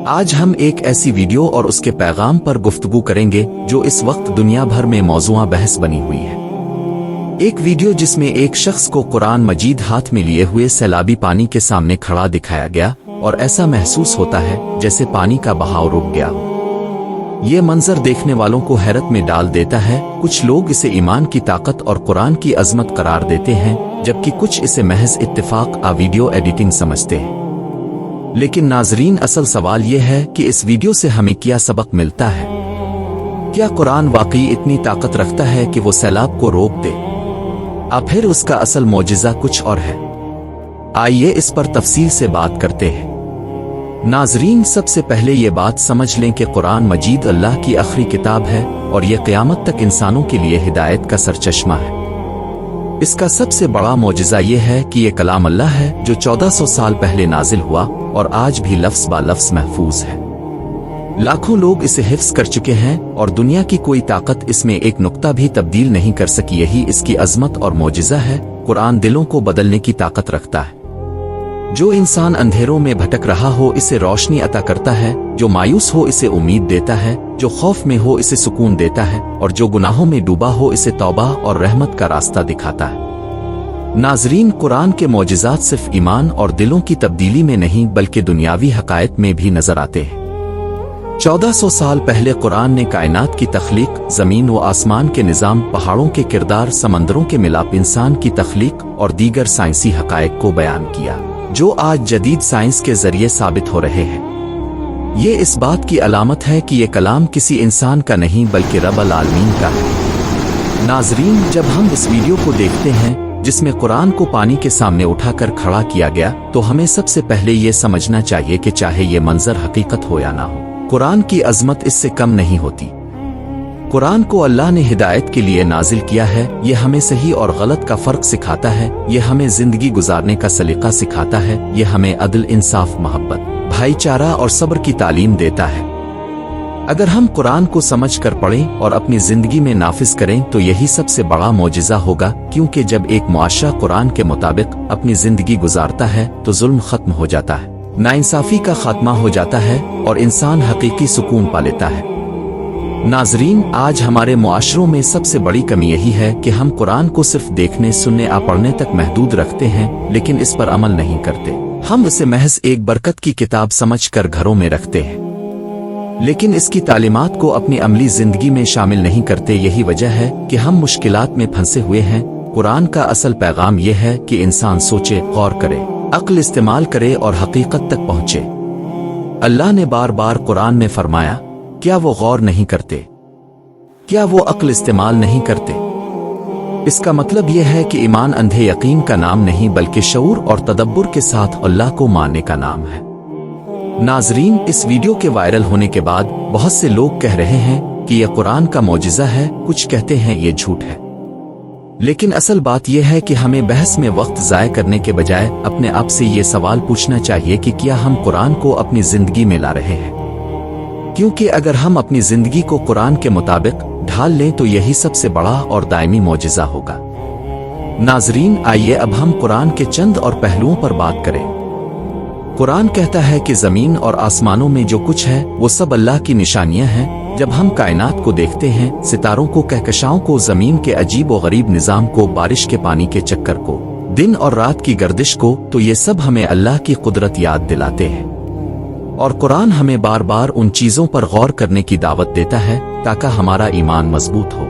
آج ہم ایک ایسی ویڈیو اور اس کے پیغام پر گفتگو کریں گے جو اس وقت دنیا بھر میں موضوع بحث بنی ہوئی ہے۔ ایک ویڈیو جس میں ایک شخص کو قرآن مجید ہاتھ میں لیے ہوئے سیلابی پانی کے سامنے کھڑا دکھایا گیا اور ایسا محسوس ہوتا ہے جیسے پانی کا بہاؤ رک گیا ہو۔ یہ منظر دیکھنے والوں کو حیرت میں ڈال دیتا ہے۔ کچھ لوگ اسے ایمان کی طاقت اور قرآن کی عظمت قرار دیتے ہیں، جبکہ کچھ اسے محض اتفاق ویڈیو ایڈیٹنگ سمجھتے ہیں۔ لیکن ناظرین، اصل سوال یہ ہے کہ اس ویڈیو سے ہمیں کیا سبق ملتا ہے؟ کیا قرآن واقعی اتنی طاقت رکھتا ہے کہ وہ سیلاب کو روک دے؟ پھر اس کا اصل معجزہ کچھ اور ہے؟ آئیے اس پر تفصیل سے بات کرتے ہیں۔ ناظرین، سب سے پہلے یہ بات سمجھ لیں کہ قرآن مجید اللہ کی آخری کتاب ہے اور یہ قیامت تک انسانوں کے لیے ہدایت کا سرچشمہ ہے۔ اس کا سب سے بڑا معجزہ یہ ہے کہ یہ کلام اللہ ہے جو 1400 سال پہلے نازل ہوا اور آج بھی لفظ با لفظ محفوظ ہے۔ لاکھوں لوگ اسے حفظ کر چکے ہیں اور دنیا کی کوئی طاقت اس میں ایک نقطہ بھی تبدیل نہیں کر سکی۔ یہی اس کی عظمت اور معجزہ ہے۔ قرآن دلوں کو بدلنے کی طاقت رکھتا ہے۔ جو انسان اندھیروں میں بھٹک رہا ہو اسے روشنی عطا کرتا ہے، جو مایوس ہو اسے امید دیتا ہے، جو خوف میں ہو اسے سکون دیتا ہے، اور جو گناہوں میں ڈوبا ہو اسے توبہ اور رحمت کا راستہ دکھاتا ہے۔ ناظرین، قرآن کے معجزات صرف ایمان اور دلوں کی تبدیلی میں نہیں بلکہ دنیاوی حقائق میں بھی نظر آتے ہیں۔ 1400 سال پہلے قرآن نے کائنات کی تخلیق، زمین و آسمان کے نظام، پہاڑوں کے کردار، سمندروں کے ملاپ، انسان کی تخلیق اور دیگر سائنسی حقائق کو بیان کیا جو آج جدید سائنس کے ذریعے ثابت ہو رہے ہیں۔ یہ اس بات کی علامت ہے کہ یہ کلام کسی انسان کا نہیں بلکہ رب العالمین کا ہے۔ ناظرین، جب ہم اس ویڈیو کو دیکھتے ہیں جس میں قرآن کو پانی کے سامنے اٹھا کر کھڑا کیا گیا تو ہمیں سب سے پہلے یہ سمجھنا چاہیے کہ چاہے یہ منظر حقیقت ہو یا نہ ہو، قرآن کی عظمت اس سے کم نہیں ہوتی۔ قرآن کو اللہ نے ہدایت کے لیے نازل کیا ہے۔ یہ ہمیں صحیح اور غلط کا فرق سکھاتا ہے، یہ ہمیں زندگی گزارنے کا سلیقہ سکھاتا ہے، یہ ہمیں عدل، انصاف، محبت، بھائی چارہ اور صبر کی تعلیم دیتا ہے۔ اگر ہم قرآن کو سمجھ کر پڑھیں اور اپنی زندگی میں نافذ کریں تو یہی سب سے بڑا معجزہ ہوگا، کیونکہ جب ایک معاشرہ قرآن کے مطابق اپنی زندگی گزارتا ہے تو ظلم ختم ہو جاتا ہے، ناانصافی کا خاتمہ ہو جاتا ہے اور انسان حقیقی سکون پا لیتا ہے۔ ناظرین، آج ہمارے معاشروں میں سب سے بڑی کمی یہی ہے کہ ہم قرآن کو صرف دیکھنے، سننے، پڑھنے تک محدود رکھتے ہیں لیکن اس پر عمل نہیں کرتے۔ ہم اسے محض ایک برکت کی کتاب سمجھ کر گھروں میں رکھتے ہیں لیکن اس کی تعلیمات کو اپنی عملی زندگی میں شامل نہیں کرتے۔ یہی وجہ ہے کہ ہم مشکلات میں پھنسے ہوئے ہیں۔ قرآن کا اصل پیغام یہ ہے کہ انسان سوچے، غور کرے، عقل استعمال کرے اور حقیقت تک پہنچے۔ اللہ نے بار بار قرآن میں فرمایا، کیا وہ غور نہیں کرتے؟ کیا وہ عقل استعمال نہیں کرتے؟ اس کا مطلب یہ ہے کہ ایمان اندھے یقین کا نام نہیں بلکہ شعور اور تدبر کے ساتھ اللہ کو ماننے کا نام ہے۔ ناظرین، اس ویڈیو کے وائرل ہونے کے بعد بہت سے لوگ کہہ رہے ہیں کہ یہ قرآن کا معجزہ ہے، کچھ کہتے ہیں یہ جھوٹ ہے۔ لیکن اصل بات یہ ہے کہ ہمیں بحث میں وقت ضائع کرنے کے بجائے اپنے آپ سے یہ سوال پوچھنا چاہیے کہ کیا ہم قرآن کو اپنی زندگی میں لا رہے ہیں؟ کیونکہ اگر ہم اپنی زندگی کو قرآن کے مطابق ڈھال لیں تو یہی سب سے بڑا اور دائمی معجزہ ہوگا۔ ناظرین، آئیے اب ہم قرآن کے چند اور پہلوؤں پر بات کریں۔ قرآن کہتا ہے کہ زمین اور آسمانوں میں جو کچھ ہے وہ سب اللہ کی نشانیاں ہیں۔ جب ہم کائنات کو دیکھتے ہیں، ستاروں کو، کہکشاؤں کو، زمین کے عجیب و غریب نظام کو، بارش کے پانی کے چکر کو، دن اور رات کی گردش کو، تو یہ سب ہمیں اللہ کی قدرت یاد دلاتے ہیں۔ اور قرآن ہمیں بار بار ان چیزوں پر غور کرنے کی دعوت دیتا ہے تاکہ ہمارا ایمان مضبوط ہو۔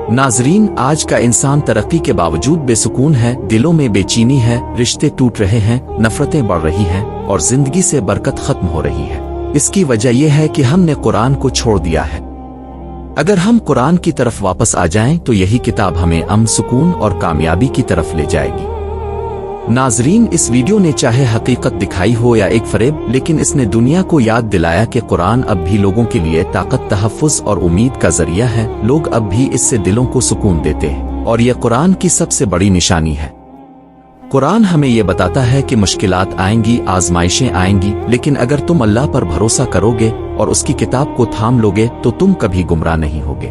ناظرین، آج کا انسان ترقی کے باوجود بے سکون ہے، دلوں میں بے چینی ہے، رشتے ٹوٹ رہے ہیں، نفرتیں بڑھ رہی ہیں اور زندگی سے برکت ختم ہو رہی ہے۔ اس کی وجہ یہ ہے کہ ہم نے قرآن کو چھوڑ دیا ہے۔ اگر ہم قرآن کی طرف واپس آ جائیں تو یہی کتاب ہمیں امن، سکون اور کامیابی کی طرف لے جائے گی۔ ناظرین، اس ویڈیو نے چاہے حقیقت دکھائی ہو یا ایک فریب، لیکن اس نے دنیا کو یاد دلایا کہ قرآن اب بھی لوگوں کے لیے طاقت، تحفظ اور امید کا ذریعہ ہے۔ لوگ اب بھی اس سے دلوں کو سکون دیتے ہیں اور یہ قرآن کی سب سے بڑی نشانی ہے۔ قرآن ہمیں یہ بتاتا ہے کہ مشکلات آئیں گی، آزمائشیں آئیں گی، لیکن اگر تم اللہ پر بھروسہ کرو گے اور اس کی کتاب کو تھام لو گے تو تم کبھی گمراہ نہیں ہوگے۔